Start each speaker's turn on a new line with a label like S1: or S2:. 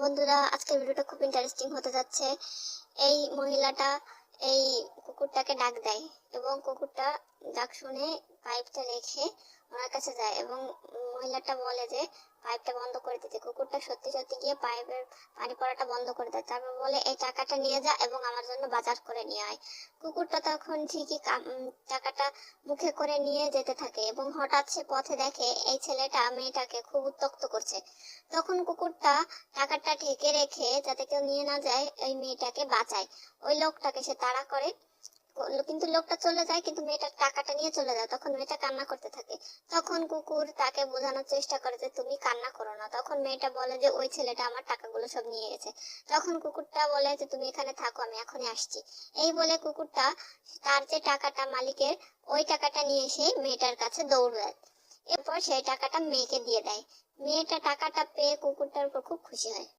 S1: বন্ধুরা, আজকের ভিডিওটা খুব ইন্টারেস্টিং হতে যাচ্ছে। এই মহিলাটা এই কুকুরটাকে ডাক দেয় এবং কুকুরটা ডাক শুনে পাইপটা রেখে ওনার কাছে যায় এবং মহিলাটা বলে যে পাইপটা বন্ধ করে দিতে। কুকুরটা সত্যি সত্যি গিয়ে পাইপের পানি পড়াটা বন্ধ করে দেয়। তারপর বলে এই টাকাটা নিয়ে যা এবং আমার জন্য বাজার করে নিয়ে আয়। কুকুরটা তখন ঠিকই টাকাটা মুখে করে নিয়ে যেতে থাকে এবং হঠাৎ সে পথে দেখে এই ছেলেটা মেয়েটাকে খুব উত্ত্যক্ত করছে। তখন কুকুরটা টাকাটা ঢেকে রেখে যাতে কেউ নিয়ে না যায় ওই মেয়েটাকে বাঁচায়। ওই লোকটাকে সে তাড়া করে, কিন্তু লোকটা চলে যায়, কিন্তু মেয়েটার টাকাটা নিয়ে চলে যায়। তখন মেয়েটা কান্না করতে থাকে। তখন কুকুর তাকে বোঝানোর চেষ্টা করে যে তুমি কান্না করো না। তখন মেয়েটা বলে যে ওই ছেলেটা আমার টাকাগুলো সব নিয়ে গেছে। তখন কুকুরটা বলে যে তুমি এখানে থাকো, আমি এখনই আসছি। এই বলে কুকুরটা তার যে টাকাটা মালিকের, ওই টাকাটা নিয়ে এসে মেয়েটার কাছে দৌড় দেয়। এরপর সেই টাকাটা মেয়েকে দিয়ে দেয়। মেয়েটা টাকাটা পেয়ে কুকুরটার উপর খুব খুশি হয়।